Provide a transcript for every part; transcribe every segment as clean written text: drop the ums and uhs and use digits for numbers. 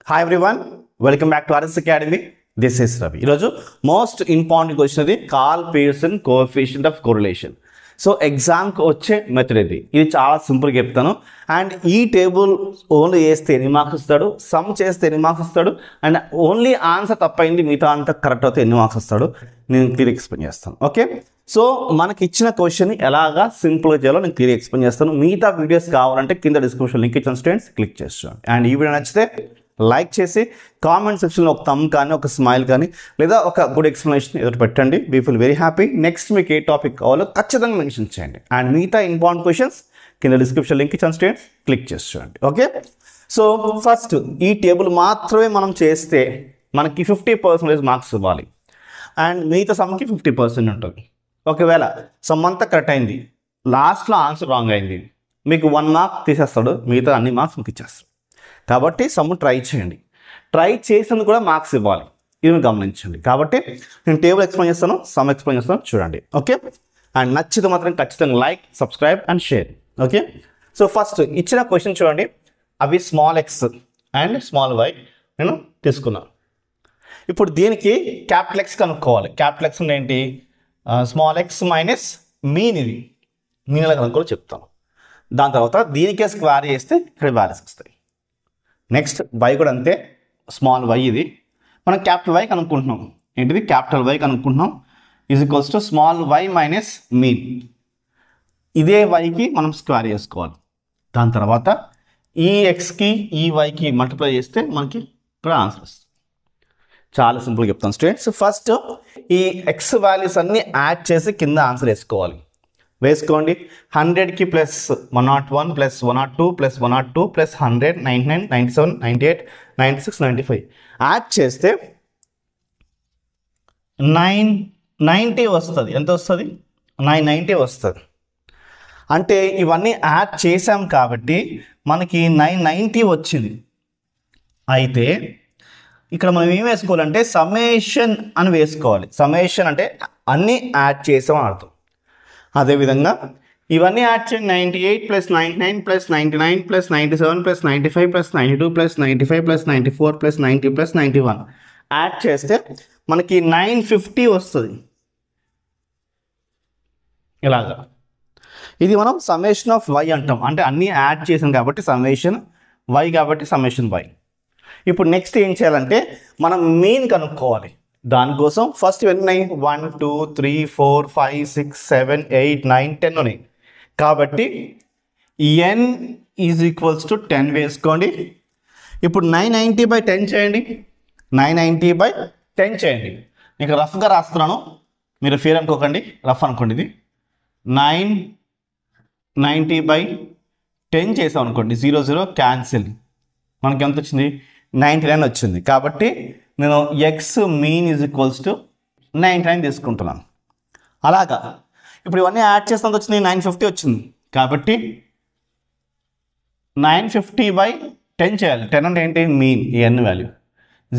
Hi everyone, welcome back to RS academy. This is Ravi. ఈరోజు most important question అది curl Pearson coefficient of correlation. So ఎగ్జామ్కి వచ్చే method ఇది చాలా సింపుల్గా చెప్తాను. అండ్ ఈ టేబుల్ ఓన్లీ వేస్తే ఎన్ని మార్క్స్ ఇస్తాడు, సమ్ చేస్తే ఎన్ని మార్క్స్ ఇస్తాడు, అండ్ ఓన్లీ ఆన్సర్ తప్పైంది మిగతా అంతా కరెక్ట్ అయితే ఎన్ని మార్క్స్ ఇస్తాడు నేను క్లియర్ ఎక్స్ప్లెయిన్ చేస్తాను. ఓకే, సో మనకి ఇచ్చిన క్వశ్చన్ ఎలాగా సింపుల్గా చేయాలో నేను క్లియర్ ఎక్స్ప్లెయిన్ చేస్తాను. మిగతా వీడియోస్ కావాలంటే కింద డిస్క్రిప్షన్ లింక్ ఇచ్చిన స్టూడెంట్స్ క్లిక్ చేస్తాను. అండ్ ఈ వీడియో నచ్చితే లైక్ చేసి కామెంట్ సెక్షన్లో ఒక థమ్ కానీ ఒక స్మైల్ కానీ లేదా ఒక గుడ్ ఎక్స్ప్లెనేషన్ ఏదో పెట్టండి. We feel very happy. Next మీకు ఏ టాపిక్ కావాలో ఖచ్చితంగా మెన్షన్ చేయండి. అండ్ మిగతా ఇంపార్టెంట్ క్వశ్చన్స్ కింద డిస్క్రిప్షన్ లింక్ ఇచ్చిన స్టూడెంట్స్ క్లిక్ చేసి చూడండి. ఓకే, సో ఫస్ట్ ఈ టేబుల్ మాత్రమే మనం చేస్తే మనకి 50% మార్క్స్ ఇవ్వాలి అండ్ మిగతా సమ్కి 50% ఉంటుంది. ఒకవేళ సమ్ అంతా కరెక్ట్ అయింది, లాస్ట్లో ఆన్సర్ రాంగ్ అయింది, మీకు 1 మార్క్ తీసేస్తాడు, మిగతా అన్ని మార్క్స్ మీకు ఇచ్చేస్తాడు. కాబట్టి సమ్ ట్రై చేయండి. ట్రై చేసినందుకు కూడా మార్క్స్ ఇవ్వాలి, ఇది మీరు గమనించండి. కాబట్టి నేను టేబుల్ ఎక్స్ప్లెయిన్ చేస్తాను, సమ్ ఎక్స్ప్లెయిన్ చేస్తాను, చూడండి. ఓకే, అండ్ నచ్చితే మాత్రం ఖచ్చితంగా like, subscribe and share. Okay, so first ఇచ్చిన క్వశ్చన్ చూడండి. అవి small X and small Y నేను తీసుకున్నాను. ఇప్పుడు దీనికి క్యాపిటల్ ఎక్స్ కనుక్కోవాలి. క్యాపిటల్ ఎక్స్ అంటే ఏంటి? Small X minus mean. ఇది మీన్ ఎలా కనుక్కోవాలో చెప్తాను. దాని తర్వాత దీనికే స్క్వేర్ చేస్తే ఇక్కడ వాల్యూస్ వస్తాయి. నెక్స్ట్ వై కూడా అంతే, స్మాల్ వై ఇది మనం క్యాపిటల్ వై కనుక్కుంటున్నాం. ఏంటిది? క్యాపిటల్ వై కనుక్కుంటున్నాం is equals to small y minus mean. ఇదే వైకి మనం స్క్వేర్ చేసుకోవాలి. దాని తర్వాత ఈ ఎక్స్కి ఈ వైకి మల్టిప్లై చేస్తే మనకి ఇక్కడ ఆన్సర్ వస్తుంది. చాలా సింపుల్గా చెప్తాను స్టూడెంట్స్. ఫస్ట్ ఈ ఎక్స్ వాల్యూస్ అన్నీ యాడ్ చేసి కింద ఆన్సర్ వేసుకోండి. 100కి plus 101 plus 102 plus 102 plus 100 99 97 98 96 95 add చేస్తే 990 వస్తుంది. ఎంత వస్తుంది? 990 వస్తుంది. అంటే ఇవన్నీ యాడ్ చేసాం కాబట్టి మనకి 990 వచ్చింది. అయితే ఇక్కడ మనం ఏం వేసుకోవాలంటే సమ్మేషన్ అని వేసుకోవాలి. సమ్మేషన్ అంటే అన్నీ యాడ్ చేసామని అర్థం. అదేవిధంగా ఇవన్నీ యాడ్ చేయండి. 98 plus 99 plus 99 plus 97 plus 95 plus 92 plus 95 plus 94 plus 90 plus 91 add చేస్తే మనకి 950 వస్తుంది. ఇలాగా ఇది మనం సమ్మేషన్ ఆఫ్ వై అంటాం. అంటే అన్నీ యాడ్ చేసాం కాబట్టి సమ్మేషన్ వై, కాబట్టి సమ్మేషన్ వై. ఇప్పుడు నెక్స్ట్ ఏం చేయాలంటే మనం మీన్ కనుక్కోవాలి. దానికోసం ఫస్ట్ ఇవన్నీ 1 2 3 4 5 6 7 8 9 10 ఉన్నాయి కాబట్టి n ఈజ్ ఈక్వల్స్ టు 10 వేసుకోండి. ఇప్పుడు 990/10 చేయండి. 990/10 చేయండి. మీకు రఫ్గా రాస్తున్నాను, మీరు ఫీల్ అనుకోకండి, రఫ్ అనుకోండి. ఇది 990/10 చేసాం అనుకోండి. 0 0 క్యాన్సిల్, మనకి ఎంత వచ్చింది? 99 వచ్చింది. కాబట్టి నేను X mean is equals to 99 తీసుకుంటున్నాను. అలాగా ఇప్పుడు ఇవన్నీ యాడ్ చేసినంత వచ్చింది, 950 వచ్చింది. కాబట్టి 950/10 చేయాలి. 10 అంటే ఏంటి? మీన్, ఈ ఎన్ వాల్యూ.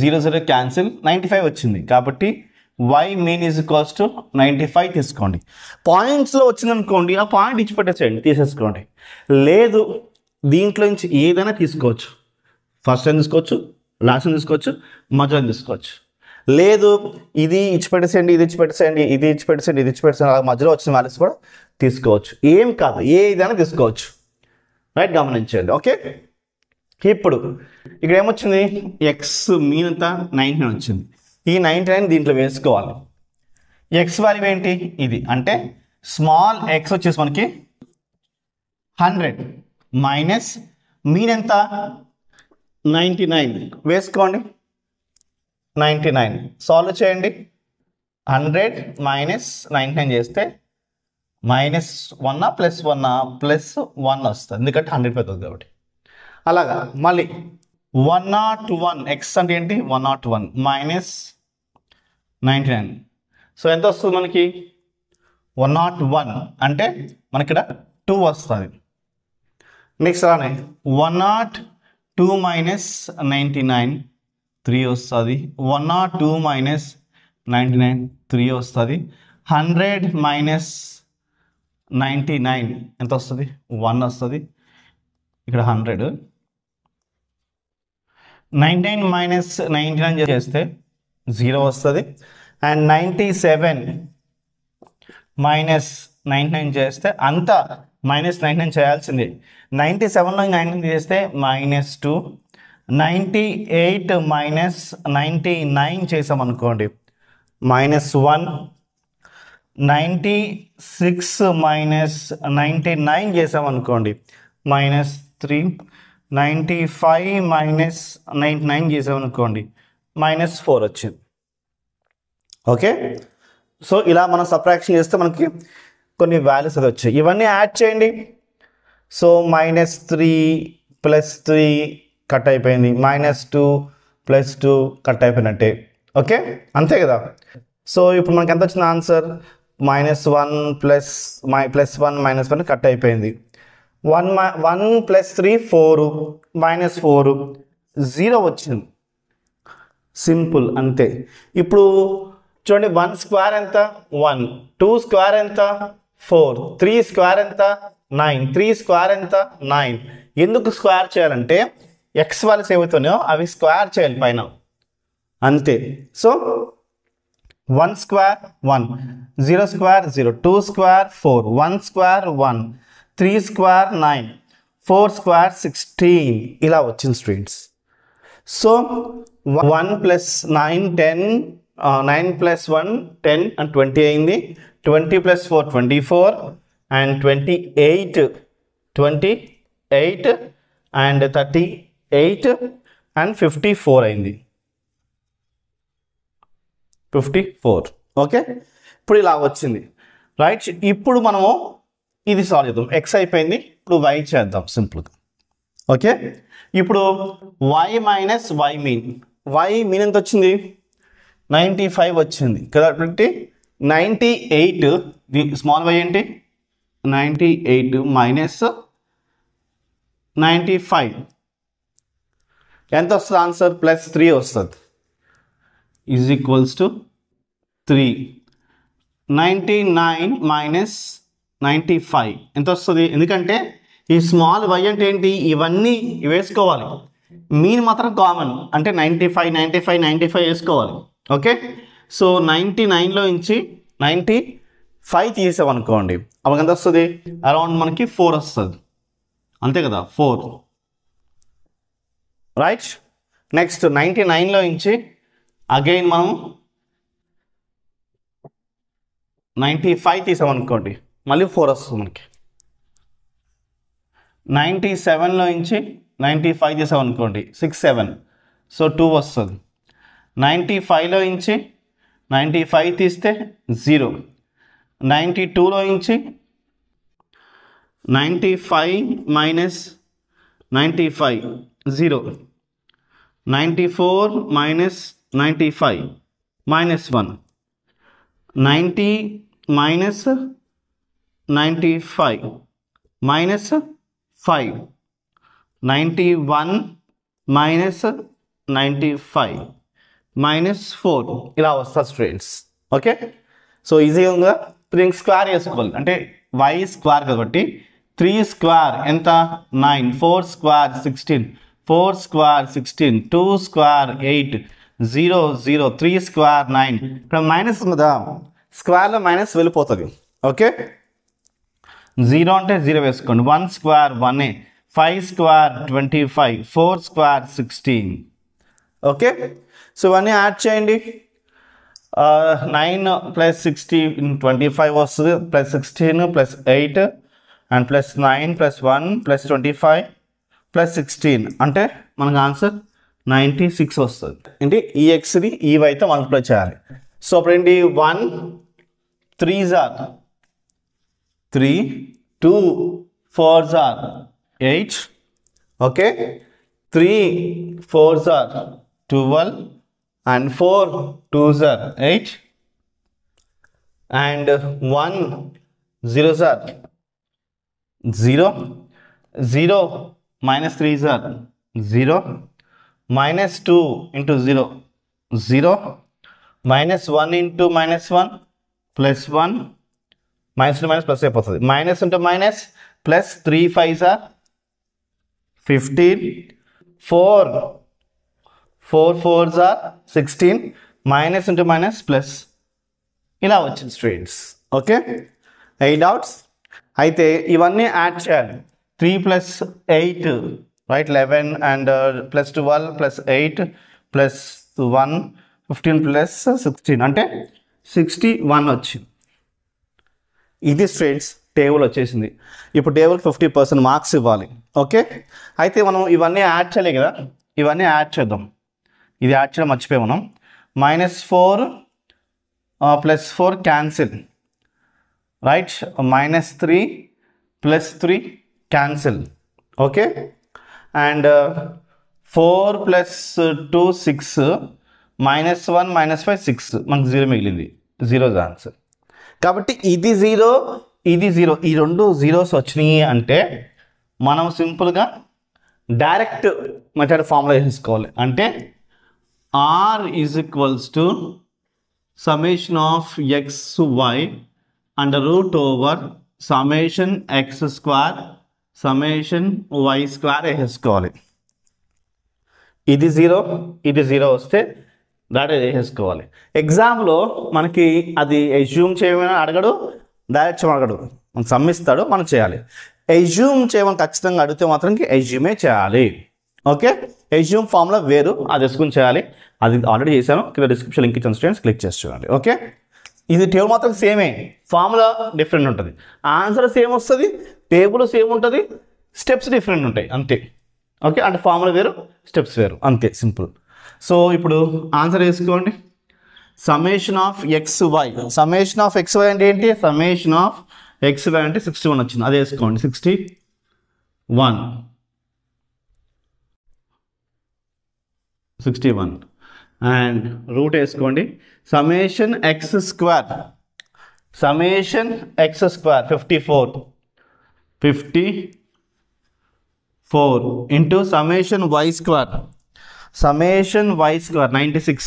0 0 క్యాన్సిల్, 95 వచ్చింది. కాబట్టి Y mean is equals to 95 తీసుకోండి. పాయింట్స్లో వచ్చింది అనుకోండి, ఆ పాయింట్ ఇచ్చి పెట్టేసేయండి, తీసేసుకోండి. లేదు దీంట్లో నుంచి ఏదైనా తీసుకోవచ్చు. ఫస్ట్ టైం తీసుకోవచ్చు, లాస్ట్ టైం తీసుకోవచ్చు, మధ్యలో తీసుకోవచ్చు. లేదు ఇది ఇచ్చి పెట్టేసేయండి, ఇది ఇచ్చి పెట్టేసేయండి, ఇది ఇచ్చి పెట్టేసేయండి, ఇది ఇచ్చి పెట్టేసేయండి, అలా మధ్యలో వచ్చిన వాల్యూస్ కూడా తీసుకోవచ్చు. ఏం కాదు, ఏదైనా తీసుకోవచ్చు. రైట్, గమనించండి. ఓకే, ఇప్పుడు ఇక్కడ ఏమొచ్చింది? ఎక్స్ మీన్ అంతా 99 వచ్చింది. ఈ 99 దీంట్లో వేసుకోవాలి. ఎక్స్ వాల్యూ ఏంటి? ఇది అంటే స్మాల్ ఎక్స్ వచ్చేసి మనకి 100 మైనస్ మీన్ ఎంత? 99 వేసుకోండి. 99 సాల్వ్ చేయండి. 100 మైనస్ 99 చేస్తే -1 ప్లస్ 1 ప్లస్ 1 వస్తుంది, ఎందుకంటే 100 పెద్దది కాబట్టి. అలాగా మళ్ళీ 101 ఎక్స్ అంటే ఏంటి? 101 మైనస్ 99. సో ఎంత వస్తుంది మనకి? 101 అంటే మనకి ఇక్కడ 2 వస్తుంది. నెక్స్ట్ అలానే 102 మైనస్ 99 3 వస్తుంది. 102 మైనస్ 99 3 వస్తుంది. 100 మైనస్ 99 ఎంత వస్తుంది? 1 వస్తుంది. ఇక్కడ 100 19 మైనస్ 99 చేస్తే 0 వస్తుంది. అండ్ 97 మైనస్ 99 చేస్తే అంతా -99 చేయాల్సిందే. 97లో 99 చేస్తే -2. 98 మైనస్ 99 చేసామనుకోండి -1. 96 మైనస్ 99 చేసామనుకోండి -3. 95 మైనస్ 99 చేసామనుకోండి -4 వచ్చింది. ఓకే, సో ఇలా మనం సబ్ట్రాక్షన్ చేస్తే మనకి కొన్ని వాల్యూస్ అది వచ్చాయి. ఇవన్నీ యాడ్ చేయండి. సో -3 + 3 కట్ అయిపోయింది, -2 + 2 కట్ అయిపోయినట్టే. ఓకే, అంతే కదా. సో ఇప్పుడు మనకి ఎంత వచ్చింది ఆన్సర్? -1 +1 -1 కట్ అయిపోయింది. 1 + 3 4 -4 0 వచ్చింది. సింపుల్, అంతే. ఇప్పుడు చూడండి, 1 స్క్వేర్ ఎంత? 1. 2 స్క్వేర్ ఎంత? 4. 3 స్క్వేర్ ఎంత? 9. 3 స్క్వేర్ ఎంత? 9. ఎందుకు స్క్వేర్ చేయాలంటే ఎక్స్ వాల్యూస్ ఏమవుతున్నాయో అవి స్క్వేర్ చేయాలి పైన, అంతే. So 1 square 1, 0 square 0, 2 square 4, 1 square 1, 3 square 9, 4 square 16 ఇలా వచ్చింది స్టూడెంట్స్. సో 1 + 9 10, 9 + 1 10 and 20 అయింది. 20 + 4 24 and 28 and 38 and 54 అయింది. 54. ఓకే, ఇప్పుడు ఇలా వచ్చింది, రైట్. ఇప్పుడు మనము ఇది సాల్వ్ చేద్దాం. ఎక్స్ అయిపోయింది, ఇప్పుడు వై చేద్దాం సింపుల్గా. ఓకే, ఇప్పుడు y minus y mean. y mean ఎంత వచ్చింది? 95 వచ్చింది కదా. 98 స్మాల్ y ఏంటి? 98 మైనస్ 95 ఎంత వస్తుంది ఆన్సర్? +3 వస్తుంది, ఈజ్ ఈక్వల్స్ టు 3. 99 మైనస్ 95 ఎంత వస్తుంది? ఎందుకంటే ఈ స్మాల్ y అంటే ఏంటి? ఇవన్నీ వేసుకోవాలి, మీన్ మాత్రం కామన్ అంటే 95 95 95 వేసుకోవాలి. ఓకే, సో 99లో నుంచి 95 తీసామనుకోండి అప్పుడు ఎంత వస్తుంది? అరౌండ్ మనకి 4 వస్తుంది, అంతే కదా, 4, రైట్. నెక్స్ట్ 99లో నుంచి అగైన్ మనం 95 తీసామనుకోండి మళ్ళీ 4 వస్తుంది మనకి. 97లో నుంచి 95 తీసామనుకోండి 6 7, సో 2 వస్తుంది. 95లో నుంచి 95 తీస్తే 0. 92లో నుంచి 95 మైనస్ 95 0. 94 మైనస్ 95 -1. 90 మైనస్ 95 -5. 91 మైనస్ 95 -4 ఇలా వస్తుంది స్టూడెంట్స్. ఓకే, సో ఈజీగా 3 స్క్వేర్ చేసుకోవాలి అంటే y స్క్వేర్ కాబట్టి 3 స్క్వేర్ ఎంత? 9. 4 స్క్వేర్ 16, 4 స్క్వేర్ 16, 2 స్క్వేర్ 8, 0 0, 3 స్క్వేర్ 9. ఇక్కడ మైనస్ కదా, స్క్వేర్లో మైనస్ వెళ్ళిపోతుంది. ఓకే, 0 అంటే 0 వేసుకోండి. 1 square 1, 5 square 25, 4 square 16. Okay, so ఇవన్నీ యాడ్ చేయండి. 9 + 60 25 వస్తుంది, +16 +8 అండ్ +9 +1 +25 +16 అంటే మనకు ఆన్సర్ 96 వస్తుంది. అంటే ఈ ఎక్స్ని ఈ వైతో మల్టిప్లై చేయాలి. సో అప్పుడు ఏంటి? 1 3s are 3, 2 4s are 8. Okay, 3 4s are 12 and 4 2s are 8 and 1 0s are 0. 0 minus 3s are 0. -2 into 0 0. -1 into -1 +1. -2 minus plus అయిపోతుంది. Minus into minus +3 5s are 15. 4 4 4s are 16, minus into minus plus, ఇలా వచ్చింది students. Okay, 8 doubts. అయితే ఇవన్నీ add చేయాలి. 3 + 8 right 11 and plus 12 + 8 + 1 15 + 16 అంటే 61 వచ్చింది. ఇది students table వచ్చేసింది. ఇప్పుడు టేబుల్ 50% మార్క్స్ ఇవ్వాలి. ఓకే, అయితే మనం ఇవన్నీ యాడ్ చేయలేదు కదా, ఇవన్నీ యాడ్ చేద్దాం. ఇది యాడ్ చేయడం మర్చిపోయాం మనం. -4 + 4 cancel right, -3 + 3 cancel. Okay, and 4 + 2 6, -1 -5 6, మనకు 0 మిగిలింది. 0 ఆన్సర్. కాబట్టి ఇది 0 ఇది 0, ఈ రెండు జీరోస్ వచ్చినాయి అంటే మనం సింపుల్గా డైరెక్ట్ మెథడ్ ఫార్ములా వేసుకోవాలి. అంటే R = summation of xy under root over summation x² summation y² వేసుకోవాలి. ఇది 0 ఇది 0 వస్తే డైరెక్ట్ వేసేసుకోవాలి. ఎగ్జామ్లో మనకి అది ఎజ్యూమ్ చేయమని అడగడు, డైరెక్ట్ చేయమని అడగడు, మనం సమ్మిస్తాడు, మనం చేయాలి. ఎజ్యూమ్ చేయమని ఖచ్చితంగా అడిగితే మాత్రం ఎజ్యూమే చేయాలి. ఓకే, ఎజ్యూమ్ ఫార్ములా వేరు, అది వేసుకుని చేయాలి. అది ఆల్రెడీ చేశాను, కింద డిస్క్రిప్షన్ లింక్ ఇచ్చిన స్టూడెంట్స్ క్లిక్ చేసి చూడండి. ఓకే, ఇది టేబుల్ మాత్రం సేమే, ఫార్ములా డిఫరెంట్ ఉంటుంది, ఆన్సర్ సేమ్ వస్తుంది, టేబుల్ సేమ్ ఉంటుంది, స్టెప్స్ డిఫరెంట్ ఉంటాయి అంతే. ఓకే, అంటే ఫార్ములా వేరు, స్టెప్స్ వేరు, అంతే సింపుల్. సో ఇప్పుడు ఆన్సర్ వేసుకోండి. Summation of xy, summation of xy అంటే ఏంటి? సమ్మేషన్ ఆఫ్ xy అంటే 61 వచ్చింది, అదే వేసుకోండి. 61 అండ్ రూట్ వేసుకోండి. Summation x² summation x² 54 into summation y² summation y² 96.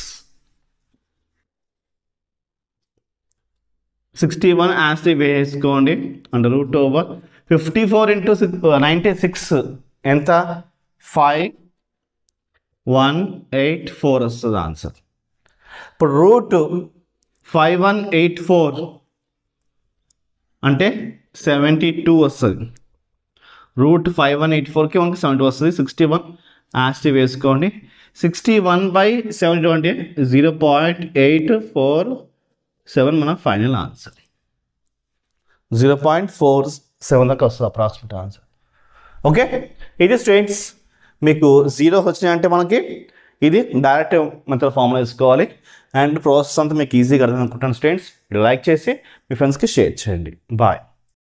61 యాస్టీ వేసుకోండి అండ్ రూట్ ఓవర్ 54 ఇంటూ 96 ఎంత? 5184 వస్తుంది ఆన్సర్. ఇప్పుడు రూట్ 5184 అంటే 72 వస్తుంది. రూట్ 5184కి మనకి 72 వస్తుంది. 61 యాస్టీ వేసుకోండి. 61/72 అంటే 0.847 మన ఫైనల్ ఆన్సర్. 0.47 దాకా వస్తుంది అప్రాక్సిమేట్ ఆన్సర్. ఓకే, ఇది స్టూడెంట్స్ మీకు 0 వచ్చినాయి అంటే మనకి ఇది డైరెక్ట్ మెథడ్ ఫార్ములా వేసుకోవాలి. అండ్ ప్రాసెస్ అంతా మీకు ఈజీగా అర్థం అనుకుంటాను స్టూడెంట్స్. లైక్ చేసి మీ ఫ్రెండ్స్కి షేర్ చేయండి. బాయ్.